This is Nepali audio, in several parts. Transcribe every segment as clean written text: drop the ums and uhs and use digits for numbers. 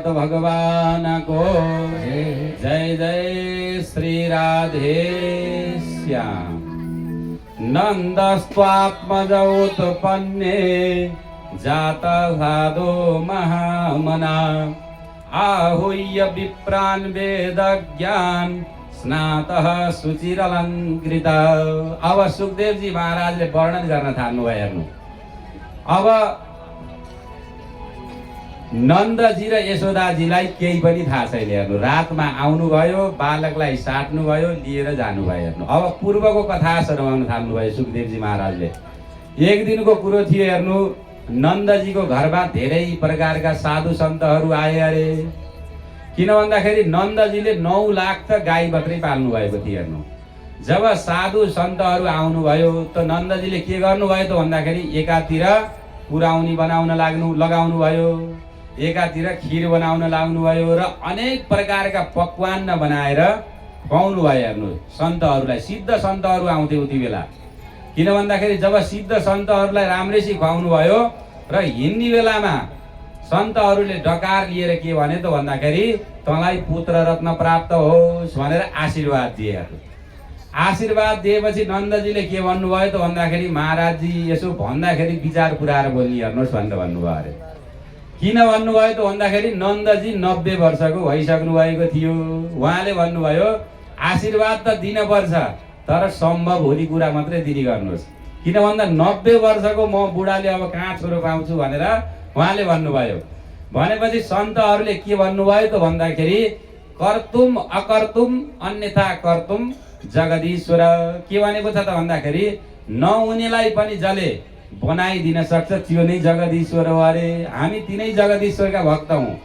भागवत भगवान को जय जय श्री राधे श्याम। नंदस्त्वात्मजोत्पन्ने जाता साधो महामना आहूय विप्रान वेद ज्ञान स्नातः सुचिरलंकृत। अब सुखदेव जी महाराजले वर्णन गर्न थाल्नु भयो। हेर्नु, अब नन्दजी र यशोदाजीलाई केही पनि थाहा छैन। हेर्नु, रातमा आउनुभयो, बालकलाई साट्नुभयो, लिएर जानुभयो। हेर्नु, अब पूर्वको कथा सुनाउन थाल्नुभयो सुखदेवजी महाराजले। एक दिनको कुरो थियो। हेर्नु, नन्दजीको घरमा धेरै प्रकारका साधु सन्तहरू आए अरे। किन भन्दाखेरि नन्दजीले 9 लाख त गाई मात्रै पाल्नु भएको थियो। हेर्नु, जब साधु सन्तहरू आउनुभयो त नन्दजीले के गर्नुभयो त भन्दाखेरि एकातिर पुराउनी बनाउन लगाउनु भयो, एकातिर खीर बनाउन लाग्नु भयो र अनेक प्रकारका पकवान बनाएर खुवाउनु भयो। हेर्नु, सन्तहरूलाई, सिद्ध सन्तहरू आउँथे उति बेला। किन भन्दाखेरि जब सिद्ध सन्तहरूलाई राम्रैसी खुवाउनु भयो र हिँड्ने बेलामा सन्तहरूले डकार लिएर के भने त भन्दाखेरि तँलाई पुत्र रत्न प्राप्त होस् भनेर आशीर्वाद दिए। आशीर्वाद दिएपछि नन्दजीले के भन्नुभयो त भन्दाखेरि महाराजजी यसो भन्दाखेरि विचार पुऱ्याएर बोल्ने हेर्नुहोस् भनेर भन्नुभयो अरे। किन भन्नुभयो त भन्दाखेरि नन्दजी 90 वर्षको भइसक्नु भएको थियो। उहाँले भन्नुभयो आशीर्वाद त दिन पर्छ तर सम्भव हुने कुरा मात्रै दिने गर्नुहोस्। किन भन्दा 90 वर्षको म बुढाले अब कहाँ छोरो पाउँछु भनेर उहाँले भन्नुभयो। भनेपछि सन्तहरूले के भन्नुभयो त भन्दाखेरि कर्तुम अकर्तुम अन्यथा कर्तुम जगदीश्वर। के भनेको छ त भन्दाखेरि नहुनेलाई पनि जसले बनाइदिन सक्छ त्यो नै जगदीश्वर हो अरे। हामी तिनै जगदीश्वरका भक्त हौँ।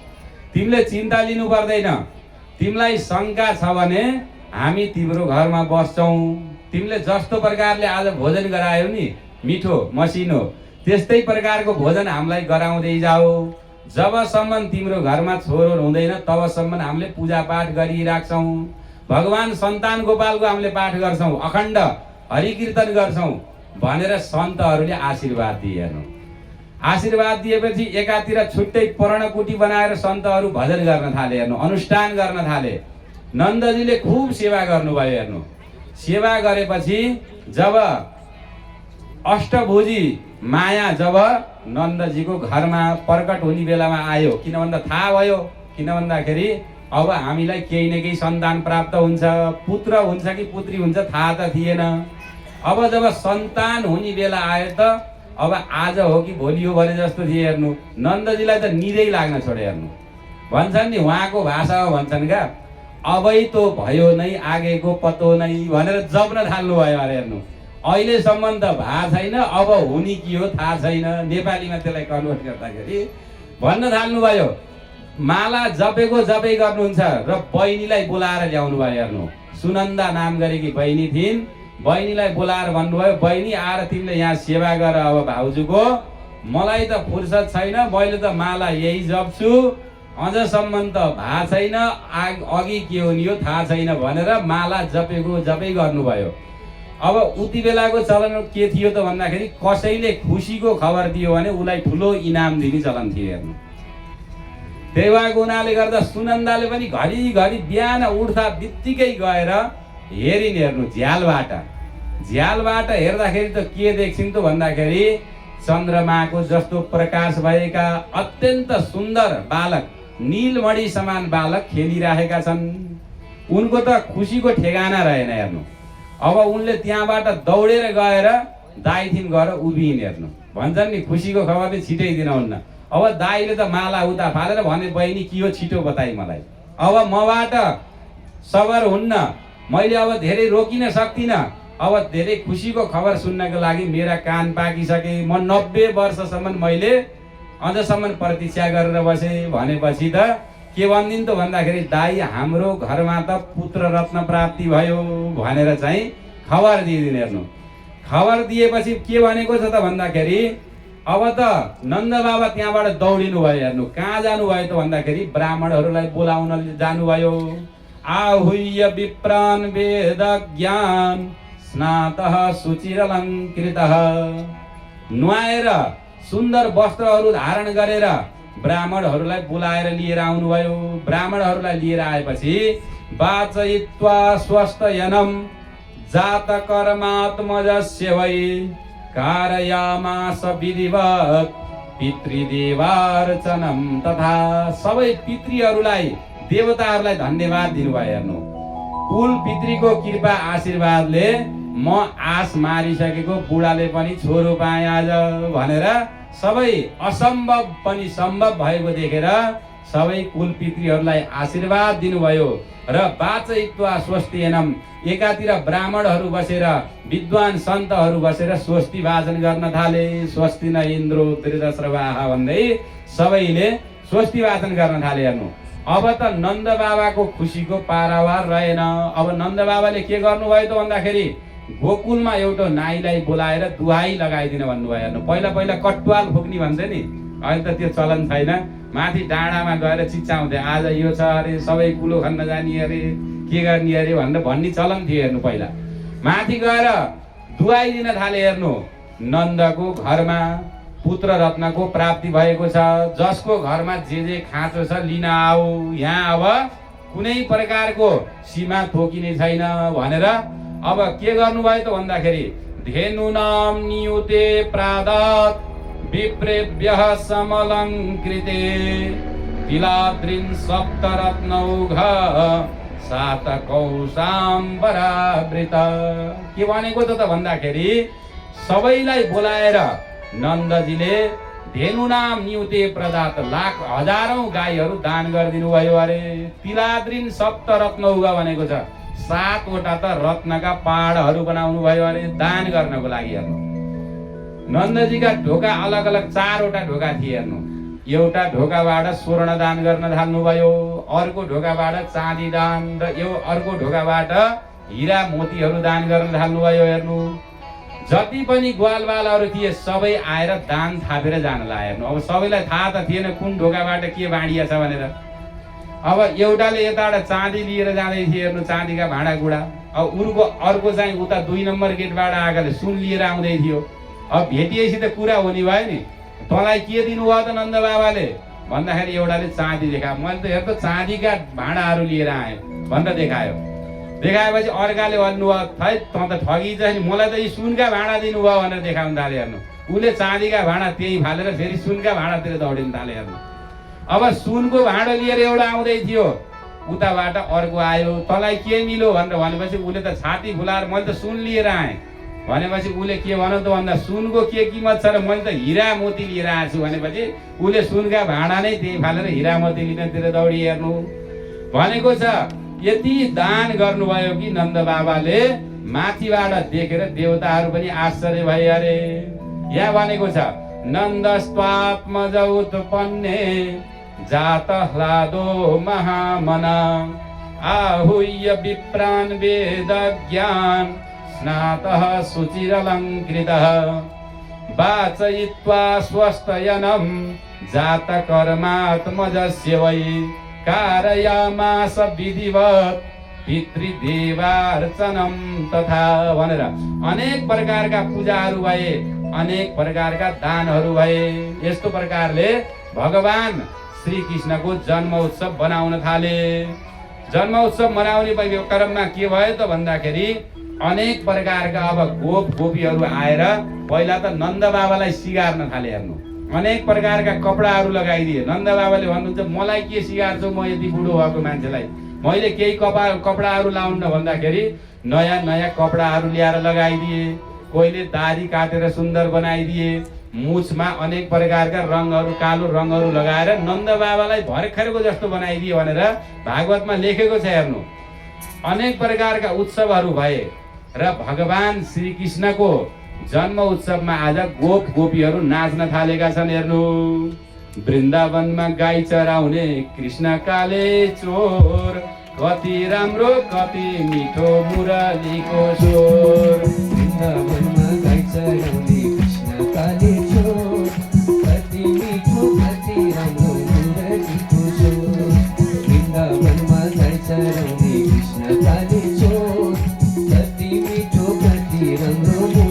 तिमीले चिन्ता लिनु पर्दैन। तिमीलाई शङ्का छ भने हामी तिम्रो घरमा बस्छौँ। तिमीले जस्तो प्रकारले आज भोजन गरायौ नि, मिठो मसिनो, त्यस्तै प्रकारको भोजन हामीलाई गराउँदै जाऊ। जबसम्म तिम्रो घरमा छोरो हुँदैन तबसम्म हामीले पूजापाठ गरिराख्छौँ। भगवान सन्तान गोपालको हामीले पाठ गर्छौँ, अखण्ड हरिकीर्तन गर्छौँ भनेर सन्तहरूले आशीर्वाद दिए। हेर्नु, आशीर्वाद दिएपछि एकातिर छुट्टै पर्णकुटी बनाएर सन्तहरू भजन गर्न थाले। हेर्नु, अनुष्ठान गर्न थाले। नन्दजीले खुब सेवा गर्नुभयो। हेर्नु, सेवा गरेपछि जब अष्टभुजी माया जब नन्दजीको घरमा प्रकट हुने बेलामा आयो, किन भन्दा थाहा भयो, किन भन्दाखेरि अब हामीलाई केही न केही सन्तान प्राप्त हुन्छ, पुत्र हुन्छ कि पुत्री हुन्छ थाहा त थिएन। अब जब सन्तान हुने बेला आयो त अब आज हो कि भोलि हो भने जस्तो थियो। हेर्नु, नन्दजीलाई त निदै लाग्न छोड्यो। हेर्नु, भन्छन् नि उहाँको भाषामा भन्छन् क्या, अबै त भयो नै आगेको पत्तो नै भनेर जप्न थाल्नु भयो अरे। हेर्नु, अहिलेसम्म त भएको छैन, अब हुने के हो थाहा छैन। नेपालीमा त्यसलाई कन्भर्ट गर्दाखेरि भन्न थाल्नु भयो। माला जपेको जपै गर्नुहुन्छ र बहिनीलाई बोलाएर ल्याउनु भयो। हेर्नु, सुनन्दा नाम गरेकी बहिनी थिइन्। बहिनीलाई बोलाएर भन्नुभयो, बहिनी आएर तिमीले यहाँ सेवा गर अब भाउजूको। मलाई त फुर्सद छैन, मैले त माला यही जप्छु, अझसम्म त भएको छैन, अघि के हुने हो थाहा छैन भनेर माला जपेको जपै गर्नुभयो। अब उति बेलाको चलन के थियो त भन्दाखेरि कसैले खुसीको खबर दियो भने उसलाई ठुलो इनाम दिने चलन थियो। हेर्नु, त्यही भएको हुनाले गर्दा सुनन्दाले पनि घरिघरि बिहान उठ्दा बित्तिकै गएर हेरिन्। हेर्नु, झ्यालबाट हेर्दाखेरि त के देख्छिन् त भन्दाखेरि चन्द्रमाको जस्तो प्रकाश भएका अत्यन्त सुन्दर बालक, नीलमणि समान बालक खेलिरहेका छन्। उनको त खुसीको ठेगाना रहेन। हेर्नु, अब उनले त्यहाँबाट दौडेर गएर दाइथिन गएर उभिन्। हेर्नु, भन्छन् नि खुसीको खबर चाहिँ छिटै दिनुहुन्न। अब दाइले त माला उता फालेर भने, बहिनी के हो छिटो बताइ मलाई, अब मबाट सबर हुन्न, मैले अब धेरै रोकिन सक्दिनँ। अब धेरै खुसीको खबर सुन्नको लागि मेरा कान पाकिसके, म 90 वर्षसम्म मैले अझसम्म प्रतीक्षा गरेर बसेँ भनेपछि त के भनिदिन् त भन्दाखेरि दाइ हाम्रो घरमा त पुत्र रत्न प्राप्ति भयो भनेर चाहिँ खबर दिइदिन्। हेर्नु, खबर दिएपछि के भनेको छ त भन्दाखेरि अब त नन्द बाबा त्यहाँबाट दौडिनु भयो। हेर्नु, कहाँ जानुभयो त भन्दाखेरि ब्राह्मणहरूलाई बोलाउन जानुभयो। आहूय विप्रान वेद ज्ञान स्नातः सुचिरलंकृतः। नुहाएर सुन्दर वस्त्रहरू धारण गरेर ब्राह्मणहरूलाई बोलाएर लिएर आउनुभयो। ब्राह्मणहरूलाई लिएर आएपछि वाचयित्वा स्वस्थयनम जातकर्मात्मजस्य वै कारयामास विधिवत् पितृदेवार्चनम तथा सबै पितृहरूलाई देवताहरूलाई धन्यवाद दिनुभयो। हेर्नु, कुल पितृको कृपा आशीर्वादले म आश मारिसकेको बुढाले पनि छोरो पाएँ आज भनेर सबै असम्भव पनि सम्भव भएको देखेर सबै कुल पितृहरूलाई आशीर्वाद दिनुभयो। र वाचयित्वा स्वस्तियनम एकातिर ब्राह्मणहरू बसेर विद्वान सन्तहरू बसेर स्वस्ति वाचन गर्न थाले। स्वस्ति न इन्द्रो वृद्धश्रवाः भन्दै सबैले स्वस्ति वाचन गर्न थाले। हेर्नु, अब त नन्द बाबाको खुसीको पारावार रहेन। अब नन्द बाबाले के गर्नुभयो त भन्दाखेरि गोकुलमा एउटा नाईलाई बोलाएर दुहाई लगाइदिन भन्नुभयो। हेर्नु, पहिला पहिला कटुवाल फुक्ने भन्थे नि, अहिले त त्यो चलन छैन। माथि डाँडामा गएर चिच्चाउँथे आज यो छ अरे, सबै कुलो खन्न जाने अरे, के गर्ने अरे भनेर भन्ने चलन थियो। हेर्नु, पहिला माथि गएर दुहाई दिन थाले। हेर्नु, नन्दको घरमा पुत्र रत्नको प्राप्ति भएको छ, जसको घरमा जे खाँचो छ लिन आऊ, यहाँ अब कुनै प्रकारको सीमा तोकिने छैन भनेर अब के गर्नुभयो त भन्दाखेरि धेनुनाम नियुते प्रादात विप्रेभ्यः समलङ्कृते तिलाद्रिन सप्तरत्नौघ सातकौशाम्बरावृत। के भनेको त भन्दाखेरि सबैलाई बोलाएर नन्दजीले धेनुनाम नियुते प्रदात लाख हजारौं गाईहरू दान गरिदिनु भयो अरे। तिलाद्रिन सप्तरत्नौघ भनेको छ 7 वटा त रत्नका पहाडहरू बनाउनु भयो अरे दान गर्नको लागि। हेर्नु, नन्दजीका ढोका अलग अलग 4 वटा ढोका थिए। हेर्नु, एउटा ढोकाबाट स्वर्ण दान गर्न थाल्नुभयो, अर्को ढोकाबाट चाँदी दान र यो अर्को ढोकाबाट हिरा मोतीहरू दान गर्न थाल्नुभयो। हेर्नु, जति पनि ग्वालबालहरू थिए सबै आएर दान थापेर जान लाए। हेर्नु, अब सबैलाई थाहा त थिएन कुन ढोकाबाट के बाँडिया छ भनेर। अब एउटाले यताबाट चाँदी लिएर जाँदै थिए। हेर्नु, चाँदीका भाँडाकुँडा। अब उनको अर्को चाहिँ उता 2 नम्बर गेटबाट आएकाले सुन लिएर आउँदै थियो। अब भेटिएपछि त कुरा हुने भयो नि, तँलाई के दिनुभयो त नन्द बाबाले भन्दाखेरि एउटाले चाँदी देखायो। मैले त हेर्नु चाँदीका भाँडाहरू लिएर आएँ भनेर देखायो। देखाएपछि अर्काले भन्नुभयो खै त ठगी छ नि, मलाई त यी सुनका भाँडा दिनुभयो भनेर देखाउन थाले। हेर्नु, उसले चाँदीका भाँडा त्यही फालेर फेरि सुनका भाँडातिर दौडिन थाले। हेर्नु, अब सुनको भाँडो लिएर एउटा आउँदै थियो, उताबाट अर्को आयो, तँलाई के मिल्यो भनेर भनेपछि उसले त छाती फुलाएर मैले त सुन लिएर आएँ भनेपछि उसले के भन्यो त भन्दा सुनको के किमत छ र मैले त हिरा मोती लिएर आएको छु भनेपछि उसले सुनका भाँडा नै त्यही फालेर हिरा मोती लिनतिर दौडी। हेर्नु भनेको छ यति दान गर्नुभयो कि नन्द बाबाले माथिबाट देखेर देवताहरू पनि आश्चर्य भए अरे। यहाँ भनेको छ नन्दस्त्वात्मज उत्पन्ने जात ह्लादो महामना आहुह्य विप्रान वेद ज्ञान स्नातः सुचिरलङ्कृतः वाचयित्वा स्वस्तयनं जातकर्मात्मजस्य वै कारयामास विधिवत् पितृदेवार्चनम तथा भनेर अनेक प्रकारका पूजाहरू भए, अनेक प्रकारका दानहरू भए। यस्तो प्रकारले भगवान श्री कृष्णको जन्म उत्सव बनाउन थाले। जन्म उत्सव मनाउने क्रममा के भयो त भन्दाखेरि अनेक प्रकारका अब गोप गोपीहरू आएर पहिला त नन्द बाबालाई सिगार्न थाले। हेर्नु, अनेक प्रकारका कपडाहरू लगाइदिए। नन्द बाबाले भन्नुहुन्छ मलाई के सिगार्छौ, म यति बुढो भएको मान्छेलाई मैले केही कपडाहरू लाउन भन्दाखेरि नयाँ नयाँ कपडाहरू ल्याएर लगाइदिए। कोहीले दाढी काटेर सुन्दर बनाइदिए, मुछमा अनेक प्रकारका रङहरू कालो रङहरू लगाएर नन्द बाबालाई भर्खरको जस्तो बनाइदिए भनेर भागवतमा लेखेको छ। हेर्नु, अनेक प्रकारका उत्सवहरू भए र भगवान श्री कृष्णको जन्म उत्सवमा आज गोप गोपीहरू नाच्न थालेका छन्। हेर्नु, वृन्दावनमा गाई चराउने कृष्ण काले चोर कति राम्रो कति मिठो मुरलीको स्वर। वृन्दावनमा गाई चराउने कृष्ण काले चोर कति मिठो कति राम्रो मुरलीको स्वर। वृन्दावनमा गाई चराउने कृष्ण काले चोर कति मिठो कति राम्रो मुरली।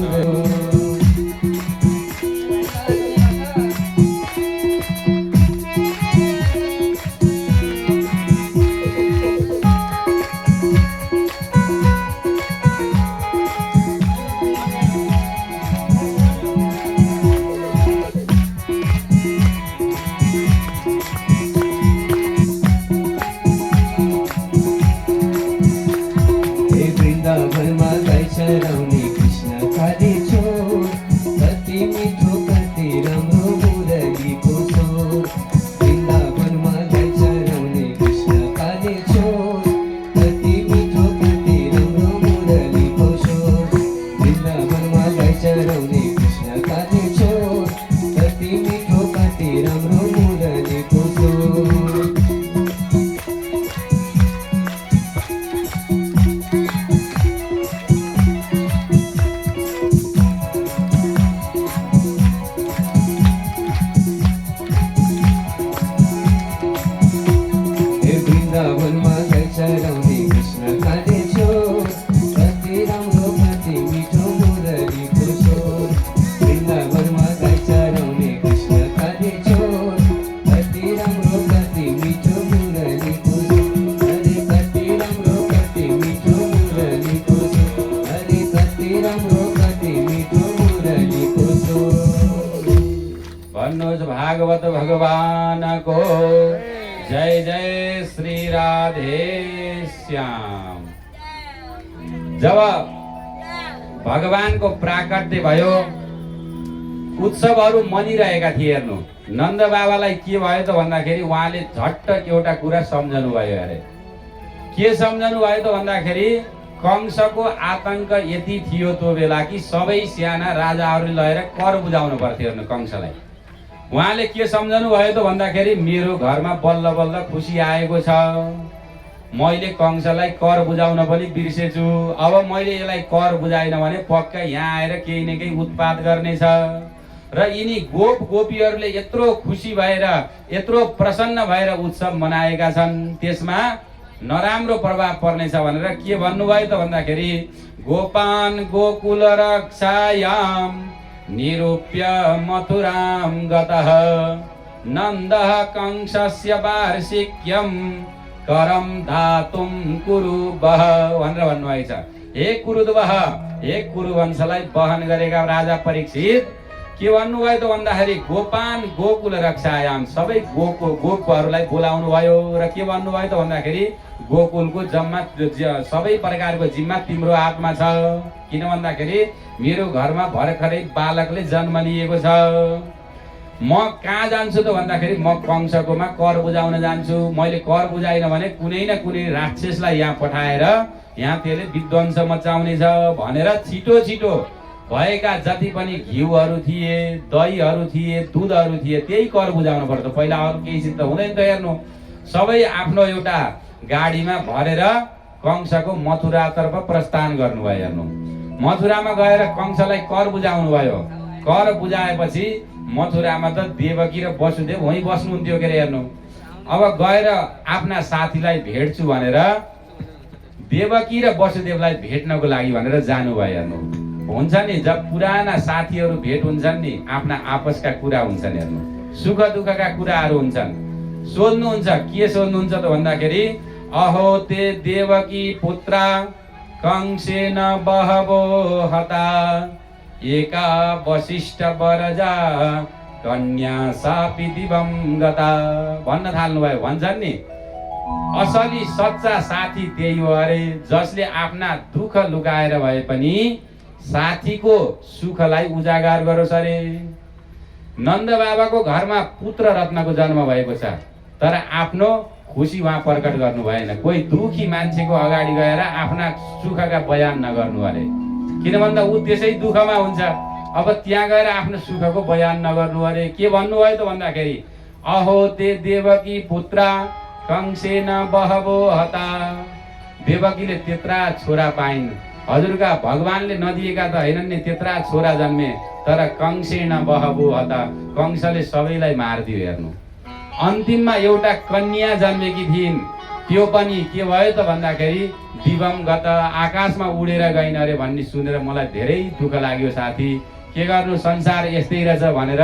भागवत भगवानको जय जय श्री राधे श्याम। जब भगवानको प्राकट्य भयो, उत्सवहरू मनिरहेका थिए। हेर्नु, नन्द बाबालाई के भयो त भन्दाखेरि उहाँले झट्ट एउटा कुरा सम्झनु भयो अरे। के सम्झनु भयो त भन्दाखेरि कंसको आतंक यति थियो त्यो बेला कि सबै साना राजाहरूले लगेर कर बुझाउनु पर्थ्यो। हेर्नु, कंसलाई उहाँले के सम्झनु भयो त भन्दाखेरि मेरो घरमा बल्ल बल्ल खुसी आएको छ, मैले कंसलाई कर बुझाउन पनि बिर्सेछु। अब मैले यसलाई कर बुझाइन भने पक्का यहाँ आएर केही न केही उत्पात गर्नेछ। र यिनी गोप गोपीहरूले यत्रो खुसी भएर यत्रो प्रसन्न भएर उत्सव मनाएका छन्, त्यसमा नराम्रो प्रभाव पर्नेछ भनेर के भन्नुभयो त भन्दाखेरि गोपान गोकुल रक्षायाम निरूप्य मथुराम गतः नन्दः कंसस्य वार्षिक्यम करम धातुम कुरु बह भनेर भन्नुभएको छ। हे कुरुद्वह, हे कुरुवंशलाई वहन गरेका राजा परीक्षित के भन्नुभयो त भन्दाखेरि गोपान गोकुल रक्षायाम, सबै गोपहरूलाई बोलाउनु भयो र के भन्नुभयो त भन्दाखेरि गोकुलको जम्मा सबै प्रकारको जिम्मा तिम्रो हातमा छ। किन भन्दाखेरि मेरो घरमा भर्खरै बालकले जन्म लिएको छ। म कहाँ जान्छु त भन्दाखेरि म कंसकोमा कर बुझाउन जान्छु। मैले कर बुझाइन भने कुनै न कुनै राक्षसलाई यहाँ पठाएर यहाँ त्यसले विध्वंस मचाउनेछ भनेर छिटो छिटो भएका जति पनि घिउहरू थिए, दहीहरू थिए, दुधहरू थिए, त्यही कर बुझाउनु पर्छ। पहिला अरू केही सिद्ध हुँदैन त। हेर्नु, सबै आफ्नो एउटा गाडीमा भरेर कंसको मथुरातर्फ प्रस्थान गर्नुभयो। हेर्नु, मथुरामा गएर कंसलाई कर बुझाउनु भयो। कर बुझाएपछि मथुरामा त देवकी र वसुदेव वहीँ बस्नुहुन्थ्यो के अरे। हेर्नु, अब गएर आफ्ना साथीलाई भेट्छु भनेर देवकी र वसुदेवलाई भेट्नको लागि भनेर जानुभयो। हेर्नु, हुन्छ नि, जब पुराना साथीहरू भेट हुन्छन् नि, आफ्ना आपसका कुरा हुन्छन्। हेर्नु, सुख दुःखका कुराहरू हुन्छन्। सोध्नुहुन्छ, के सोध्नुहुन्छ त भन्दाखेरि अहो ते देवकी पुत्रा कंसेन बहवो हता एका वशिष्ठ बरजा कन्या सापि दिवम गता भन्न थाल्नुभयो। भन्छन् नि, असली सच्चा साथी त्यही हो अरे, जसले आफ्ना दुःख लुकाएर भए पनि साथीको सुखलाई उजागर गरोस् अरे। नन्द बाबाको घरमा पुत्र रत्नको जन्म भएको छ, तर आफ्नो खुसी उहाँ प्रकट गर्नु भएन। कोही दुखी मान्छेको अगाडि गएर आफ्ना सुखका बयान नगर्नु अरे। किन भन्दा ऊ त्यसै दुःखमा हुन्छ। अब त्यहाँ गएर आफ्नो सुखको बयान नगर्नु अरे। के भन्नुभयो त भन्दाखेरि अहो ते देवकी पुत्रा कंसेन बहवो हता, देवकीले त्यत्रा छोरा पाइन्। हजुरका भगवानले नदिएका त हैनन् नि, त्यत्रा छोरा जन्मे, तर कंसेन बहवो हता, कंसले सबैलाई मारिदियो। हेर्नु, अन्तिममा एउटा कन्या जन्मेकी थिइन्, त्यो पनि के भयो त भन्दाखेरि दिवम गत, आकाशमा उडेर गइन अरे भन्ने सुनेर मलाई धेरै दुःख लाग्यो साथी। के गर्नु, संसार यस्तै रहेछ भनेर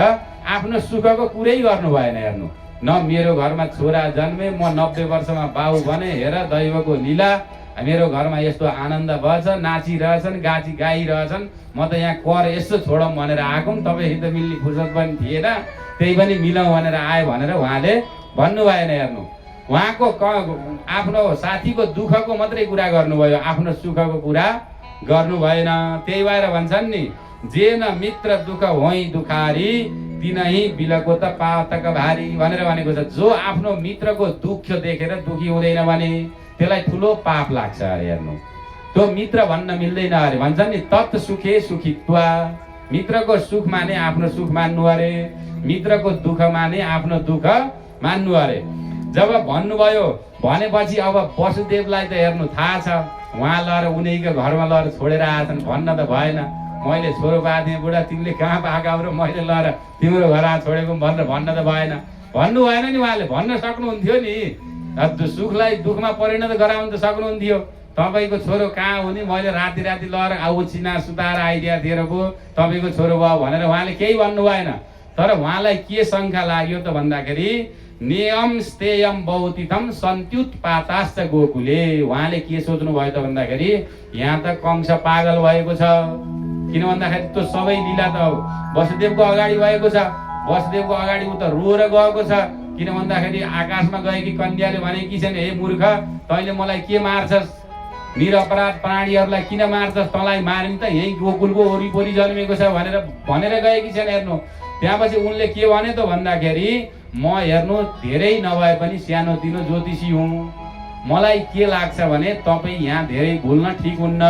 आफ्नो सुखको कुरै गर्नु भएन। हेर्नु, न मेरो घरमा छोरा जन्मे, म 90 वर्षमा बाउ बने, हेर दैवको लीला, मेरो घरमा यस्तो आनन्द भएछ, नाचिरहेछन्, गाइरहेछन्, म त यहाँ कर यसो छोडौँ भनेर आएको। तपाईँसित मिल्ने फुर्सद पनि थिएन, त्यही पनि मिलाउँ भनेर आयो भनेर उहाँले भन्नु भएन। हेर्नु, उहाँको आफ्नो साथीको दुःखको मात्रै कुरा गर्नुभयो, आफ्नो सुखको कुरा गर्नु भएन। त्यही भएर भन्छन् नि, जे न मित्र दुःख होइ दुखारी तिनही बिलको त पातक भारी भनेर भनेको छ। जो आफ्नो मित्रको दुःख देखेर दुखी हुँदैन भने त्यसलाई ठुलो पाप लाग्छ अरे। हेर्नु, त्यो मित्र भन्न मिल्दैन अरे। भन्छन् नि, तत् सुखे सुखित्वा, मित्रको सुख माने आफ्नो सुख मान्नु अरे, मित्रको दुःख माने आफ्नो दुःख मान्नु अरे। जब भन्नुभयो भनेपछि अब वसुदेवलाई त हेर्नु थाहा छ, उहाँ लगेर उनीको घरमा लगेर छोडेर आएछन्। भन्न त भएन, मैले छोरो पाएको थिएँ, बुढा तिमीले कहाँ पाएका र मैले लगेर तिम्रो घर छोडेको भनेर भन्न त भएन। भन्नु भएन नि, उहाँले भन्न सक्नुहुन्थ्यो नि, सुखलाई दुःखमा परिणत गराउनु त सक्नुहुन्थ्यो। तपाईँको छोरो कहाँ हुने, मैले राति राति लगेर ओछिना सुताएर आइदिया थिएँ पो तपाईँको छोरो भयो भनेर उहाँले केही भन्नु भएन। तर उहाँलाई के शङ्का लाग्यो त भन्दाखेरि नियम स्तेयम बहुतिथम सन्त्युत्पाताश्च गोकुले, उहाँले के सोच्नु भयो त भन्दाखेरि यहाँ त कंस पागल भएको छ। किन भन्दाखेरि त्यो सबै लीला त वसुदेवको अगाडि भएको छ, वसुदेवको अगाडि ऊ त रोएर गएको छ। किन भन्दाखेरि आकाशमा गएकी कन्याले भनेकी छन्, हे मूर्ख, तैँले मलाई के मार्छस्? निरपराध प्राणीहरूलाई किन मार्छस्? तँलाई मारिन् त यही गोकुलको वरिपरि जन्मेको छ भनेर गएकी छन्। हेर्नु, त्यहाँपछि उनले के भने त भन्दाखेरि, म हेर्नु धेरै नभए पनि सानोतिनो ज्योतिषी हुँ। मलाई के लाग्छ भने तपाईँ यहाँ धेरै भुल्न ठिक हुन्न।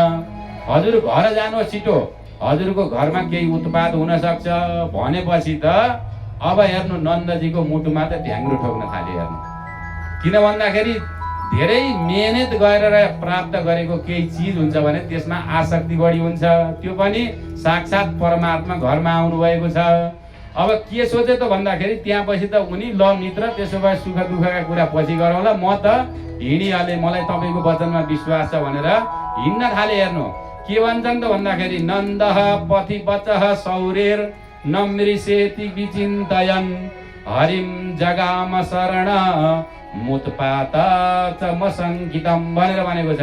हजुर घर जानुहोस् छिटो, हजुरको घरमा केही उत्पात हुन सक्छ भनेपछि त अब हेर्नु नन्दजीको मुटुमा त ढ्याङ्ग्रो ठोक्न थाल्यो। हेर्नु, किन भन्दाखेरि धेरै मेहनत गरेर प्राप्त गरेको केही चिज हुन्छ भने त्यसमा आसक्ति बढी हुन्छ। त्यो पनि साक्षात परमात्मा घरमा आउनु भएको छ। अब के सोचे त भन्दाखेरि त्यहाँपछि त उनी ल मित्र, त्यसो भए सुख दुःखका कुरा पछि गरौँला, म त हिँडिहालेँ, मलाई तपाईँको वचनमा विश्वास छ भनेर हिँड्न थाले। हेर्नु के भन्छन् त भन्दाखेरि, नन्दः पथिवचः सौरेर नमृषेति विचिन्तयन् हरिम जगाम शरण मुत्पात च मसङ्कितम भनेर भनेको छ।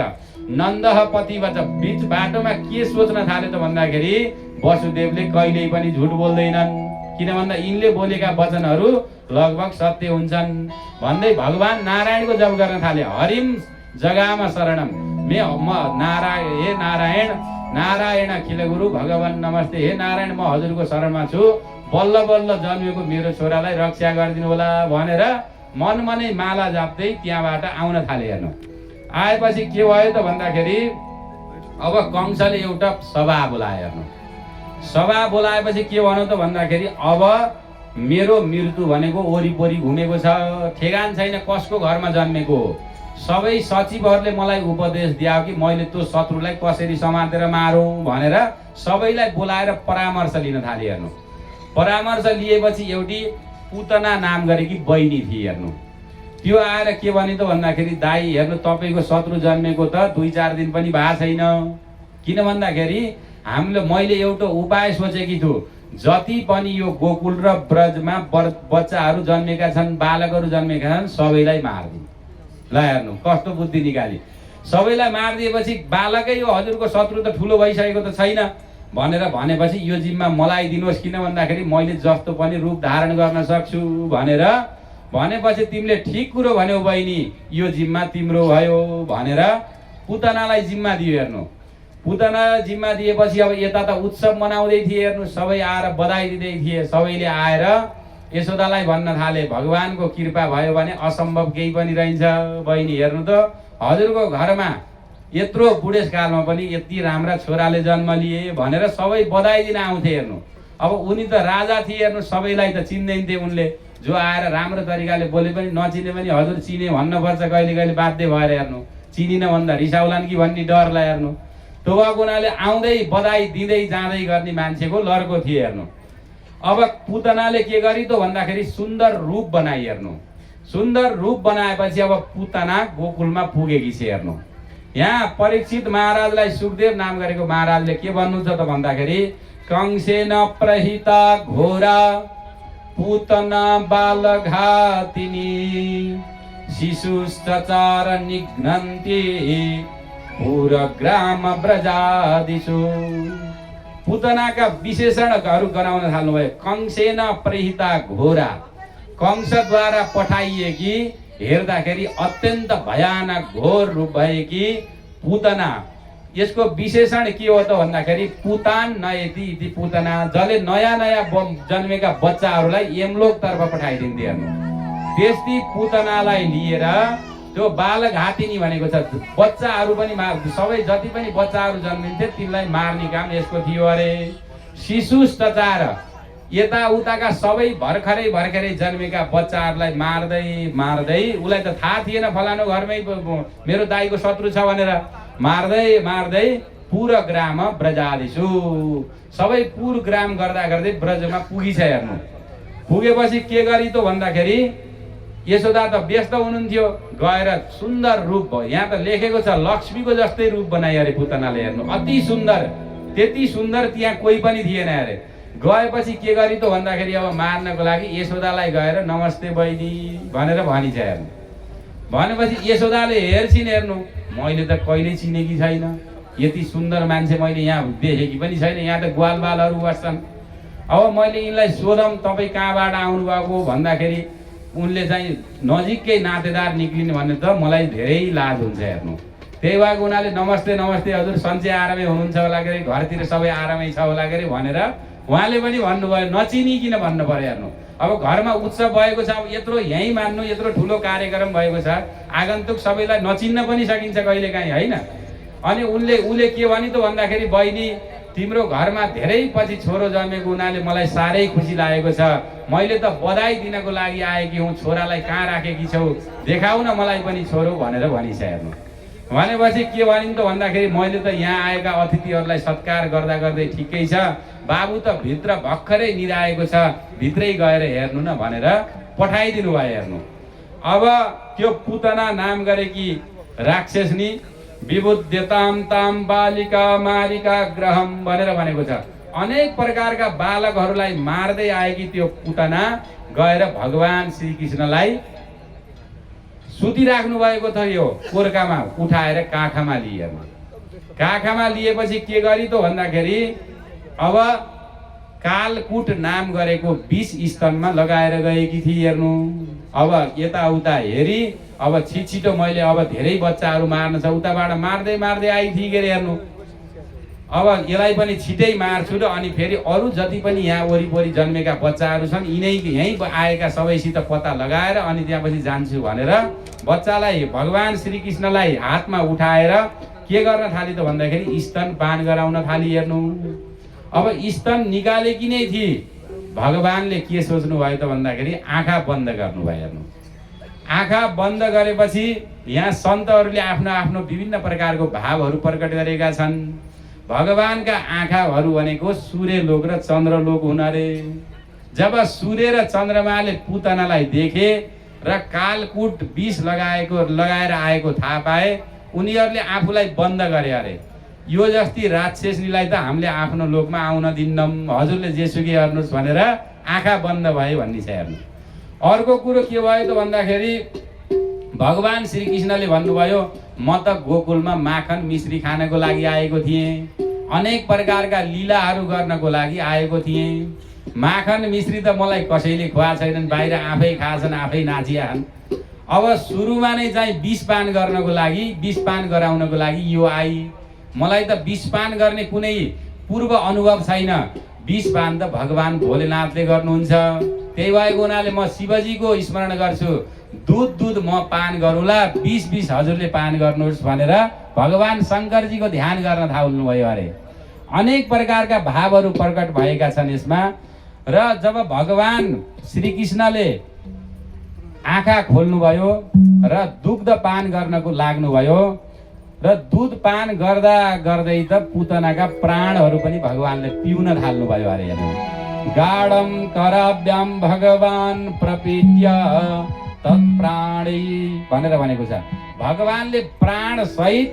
नन्दः पथिवच, बीच बाटोमा के सोच्न थाले त भन्दाखेरि वसुदेवले कहिल्यै पनि झुट बोल्दैनन्। किन भन्दा यिनले बोलेका वचनहरू लगभग सत्य हुन्छन् भन्दै भगवान नारायणको जप गर्न थाले। हरिम जगाम शरणम, म नारायण, हे नारायण, नारायण अखिल गुरु भगवान नमस्ते, हे नारायण म हजुरको शरणमा छु, बल्ल बल्ल जन्मेको मेरो छोरालाई रक्षा गरिदिनु होला भनेर मनमनै माला जाप्दै त्यहाँबाट आउन थाले। हेर्नु, आएपछि के भयो त भन्दाखेरि अब कंसले एउटा सभा बोलायो। हेर्नु, सभा बोलाएपछि के भन्यो त भन्दाखेरि, अब मेरो मृत्यु भनेको वरिपरि घुमेको छ, ठेगान छैन कसको घरमा जन्मेको। सबै सचिवहरूले मलाई उपदेश दियो कि मैले त्यो शत्रुलाई कसरी समातेर मारौँ भनेर सबैलाई बोलाएर परामर्श लिन थाले। हेर्नु, परामर्श लिएपछि एउटी पुतना नाम गरेकी बहिनी थिए। हेर्नु, त्यो आएर के भने त भन्दाखेरि, दाइ हेर्नु तपाईँको शत्रु जन्मेको त 2-4 दिन पनि भएको छैन। किन भन्दाखेरि मैले एउटा उपाय सोचेकी छु, जति पनि यो गोकुल र ब्रजमा बच्चाहरू जन्मेका छन्, बालकहरू जन्मेका छन्, सबैलाई मारिदिनु। ल हेर्नु कस्तो बुद्धि निकाली, सबैलाई मारिदिएपछि बालकै यो हजुरको शत्रु त ठुलो भइसकेको त छैन भनेर भनेपछि यो जिम्मा मलाई दिनुहोस्, किन भन्दाखेरि मैले जस्तो पनि रूप धारण गर्न सक्छु भनेर भनेपछि तिमीले ठिक कुरो भन्यौ बहिनी, यो जिम्मा तिम्रो भयो भनेर पुतनालाई जिम्मा दियो। हेर्नु, पुतनालाई जिम्मा दिएपछि अब यता त उत्सव मनाउँदै थिए। हेर्नु, सबै आएर बधाई दिँदै थिए। सबैले आएर यशोदालाई भन्न थाले, भगवानको कृपा भयो भने असम्भव केही पनि रहन्छ बहिनी। हेर्नु त हजुरको घरमा यत्रो बुढेसकालमा पनि यति राम्रा छोराले जन्म लिए भनेर सबै बधाई दिन आउँथे। हेर्नु, अब उनी त राजा थिए। हेर्नु, सबैलाई त चिन्दैन थिए उनले, जो आएर राम्रो तरिकाले बोले पनि नचिने पनि हजुर चिने भन्नुपर्छ कहिले कहिले बाध्य भएर। हेर्नु, चिनिन भन्दा रिसाउलान् कि भन्ने डरलाई। हेर्नु, त्यो भएको हुनाले आउँदै बधाई दिँदै जाँदै गर्ने मान्छेको लर्को थिए। हेर्नु, अब पुतनाले के गरी त भन्दाखेरि सुन्दर रूप बनाई। हेर्नु, सुन्दर रूप बनाएपछि अब पुतना गोकुलमा पुगेकी छ। हेर्नु, यहाँ परीक्षित महाराजलाई सुखदेव नाम गरेको महाराजले के भन्नुहुन्छ त भन्दाखेरि, कंसेन प्रहिता घोरा पुतना बालघातिनी शिशुश्चचार निघ्नन्ति पुरग्राम ब्रजादिषु। पुतनाका विशेषणहरू गराउन थाल्नुभयो। कंसेन प्रहिता घोरा, कंसद्वारा पठाइएकी हेर्दाखेरि अत्यन्त भयानक घोर रूप भएकी पुतना। यसको विशेषण के हो त भन्दाखेरि, पुतान नयति इति पुतना, जसले नयाँ नयाँ जन्मेका बच्चाहरूलाई यमलोकतर्फ पठाइदिन्थे। हेर्नु, त्यस्ती पुतनालाई लिएर त्यो बालघातिनी भनेको छ, बच्चाहरू पनि सबै जति पनि बच्चाहरू जन्मिन्थे तिनलाई मार्ने काम यसको थियो अरे। शिशुश्चचार, यताउताका सबै भर्खरै जन्मेका बच्चाहरूलाई मार्दै मार्दै, उसलाई त थाहा थिएन फलानु घरमै मेरो दाइको शत्रु छ भनेर, मार्दै मार्दै पुरग्राम ब्रजादिषु, सबै पुरग्राम गर्दा गर्दै ब्रजमा पुगिछ। हेर्नु, पुगेपछि के गरी त भन्दाखेरि यशोदा त व्यस्त हुनुहुन्थ्यो, गएर सुन्दर रूप भयो। यहाँ त लेखेको छ लक्ष्मीको जस्तै रूप बनाइ अरे पुतनाले। हेर्नु, अति सुन्दर, त्यति सुन्दर त्यहाँ कोही पनि थिएन अरे। गएपछि के गरी त भन्दाखेरि अब मार्नको लागि यशोदालाई गएर नमस्ते बहिनी भनेर भनिन्छ। हेर्नु, भनेपछि यशोदाले हेर्छिन्, हेर्नु मैले त कहिल्यै चिनेकी छैन, यति सुन्दर मान्छे मैले यहाँ देखेकी पनि छैन, यहाँ त ग्वालबालहरू बस्छन् अब मैले यिनलाई सोधौँ तपाईँ कहाँबाट आउनुभएको भन्दाखेरि उनले चाहिँ नजिकै नातेदार निक्लिने भन्ने त मलाई धेरै लाज हुन्छ हेर्नु। त्यही भएको हुनाले नमस्ते नमस्ते हजुर सन्चै आरामै हुनुहुन्छ होला के अरे, घरतिर सबै आरामै छ होला के अरे भनेर उहाँले पनि भन्नुभयो, नचिनिकन भन्नु पर्यो हेर्नु। अब घरमा उत्सव भएको छ, अब यत्रो यहीँ मान्नु यत्रो ठुलो कार्यक्रम भएको छ, आगन्तुक सबैलाई नचिन्न पनि सकिन्छ कहिलेकाहीँ होइन। अनि उसले के भने त भन्दाखेरि बहिनी तिम्रो घरमा धेरै पछि छोरो जन्मेको हुनाले मलाई साह्रै खुसी लागेको छ, मैले त बधाई दिनको लागि आएकी हुँ, छोरालाई कहाँ राखेकी छौ देखाउ न मलाई पनि छोरो भनेर भनिन्छ हेर्नु। भनेपछि के भनिन् त भन्दाखेरि मैले त यहाँ आएका अतिथिहरूलाई सत्कार गर्दा गर्दै ठिकै छ, बाबु त भित्र भर्खरै निराएको छ, भित्रै गएर हेर्नु न भनेर पठाइदिनु भयो हेर्नु। अब त्यो पुतना नाम गरेकी राक्षसनी विबुध्यताम ताम बालिका मारिका ग्रहम भनेर भनेको छ। अनेक प्रकारका बालकहरूलाई मार्दै आएकी त्यो पुतना गएर भगवान श्रीकृष्णलाई सुतिराख्नु भएको थियो कोर्कामा उठाएर काखमा लिए। काखमा लिएपछि के गरी त भन्दाखेरि अब कालकुट नाम गरेको 20 स्तनमा लगाएर गएकी थिए हेर्नु। अब यताउता हेरी अब छिटो मैले अब धेरै बच्चाहरू मार्न छ, उताबाट मार्दै मार्दै आई थिए के अरे हेर्नु। अब यसलाई पनि छिटै मार्छु र अनि फेरि अरू जति पनि यहाँ वरिपरि जन्मेका बच्चाहरू छन् यहीँ आएका सबैसित पत्ता लगाएर अनि त्यहाँपछि जान्छु भनेर बच्चालाई भगवान श्रीकृष्णलाई हातमा उठाएर के गर्न थाली त भन्दाखेरि स्तन पान गराउन थाली हेर्नु। अब स्तन निकालेकी नै थिए, भगवानले के सोच्नु भयो त भन्दाखेरि आँखा बन्द गर्नुभयो हेर्नु। आँखा बन्द गरेपछि यहाँ सन्तहरूले आफ्नो आफ्नो विभिन्न प्रकारको भावहरू प्रकट गरेका छन्। भगवानका आँखाहरू भनेको सूर्य लोक र चन्द्र लोक हुन रे। जब सूर्य र चन्द्रमाले पुतनालाई देखे र कालकुट 20 लगाएर आएको थाहा पाए, उनीहरूले आफूलाई बन्द गरे अरे। यो जस्ती राक्षसनीलाई त हामीले आफ्नो लोकमा आउन दिन्नौँ, हजुरले जेसुकै हेर्नुहोस् भनेर आँखा बन्द भयो भन्ने छ हेर्नु। अर्को कुरो के भयो त भन्दाखेरि भगवान श्रीकृष्णले भन्नुभयो म त गोकुलमा माखन मिश्री खानको लागि आएको थिएँ, अनेक प्रकारका लीलाहरू गर्नको लागि आएको थिएँ। माखन मिश्री त मलाई कसैले खुवा छैनन्, बाहिर आफै खाछन् आफै नाचिहान्। अब सुरुमा नै चाहिँ 20 पान गर्नको लागि 20 पान गराउनको लागि यो आई। मलाई त 20 पान गर्ने कुनै पूर्व अनुभव छैन, 20 पान त भगवान भोलेनाथले गर्नुहुन्छ। त्यही भएको हुनाले म शिवजीको स्मरण गर्छु, दूध म पान गरौँला, 20 हजुरले पान गर्नुहोस् भनेर भगवान शङ्करजीको ध्यान गर्न थाल्नुभयो अरे। अनेक प्रकारका भावहरू प्रकट भएका छन् यसमा। र जब भगवान श्रीकृष्णले आँखा खोल्नुभयो र दुग्ध पान गर्नको लाग्नुभयो र दुध पान गर्दा गर्दै त पुतनाका प्राणहरू पनि भगवानले पिउन थाल्नुभयो अरे हेर्नु। गाढम कराभ्याम भगवान प्रपीड्य तत्प्राणै भनेर भनेको छ। भगवानले प्राण सहित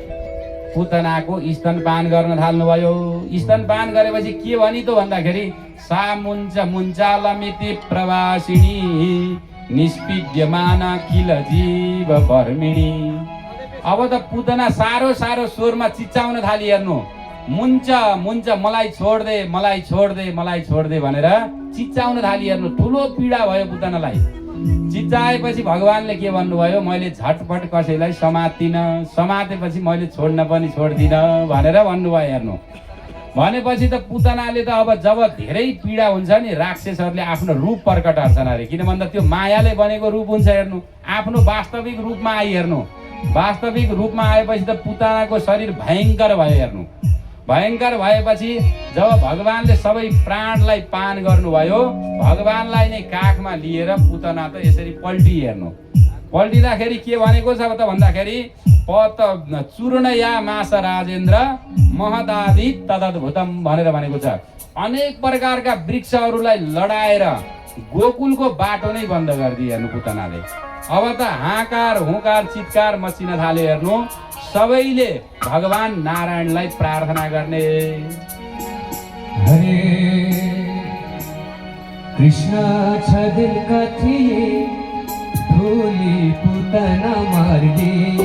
पुतनाको स्तनपान गर्न थाल्नुभयो। स्तनपान गरेपछि के भनी त भन्दाखेरि सा मुञ्च मुञ्चालमिति प्रवासिनी निष्पीड्यमान किल जीव वर्मिणी। अब त पुतना सारो स्वरमा चिच्चाउन थाली हेर्नु, मुञ्च मुञ्च मलाई छोड्दे मलाई छोड्दे मलाई छोड्दे भनेर चिच्चाउन थाली हेर्नु। ठुलो पीडा भयो पुतनालाई। चिच्चाएपछि भगवानले के भन्नुभयो, मैले झटपट कसैलाई समात्दिनँ, समातेपछि मैले छोड्न पनि छोड्दिनँ भनेर भन्नुभयो हेर्नु। भनेपछि त पुतनाले त अब जब धेरै पीडा हुन्छ नि राक्षसहरूले आफ्नो रूप प्रकट गर्छन् अरे। किन भन्दा त्यो मायाले बनेको रूप हुन्छ हेर्नु। आफ्नो वास्तविक रूपमा आई हेर्नु। वास्तविक रूपमा आएपछि त पुतनाको शरीर भयङ्कर भयो हेर्नु। भयङ्कर भएपछि जब भगवानले सबै प्राणलाई पान गर्नुभयो, भगवानलाई नै काखमा लिएर पुतना त यसरी पल्टी हेर्नु। पल्टिँदाखेरि के भनेको छ त भन्दाखेरि पत चूर्णया मास राजेन्द्र महदादि तदद्भुतम भनेर भनेको छ। अनेक प्रकारका वृक्षहरूलाई लडाएर गोकुलको बाटो नै बन्द गरिदिए हेर्नु पुतनाले। अब त हाकार हुकार चित्कार मचिन थाले हेर्नु। सबैले भगवान नारायणलाई प्रार्थना गर्ने। हरे कृष्ण छ दिल का थिए भोली पुतना मार दे।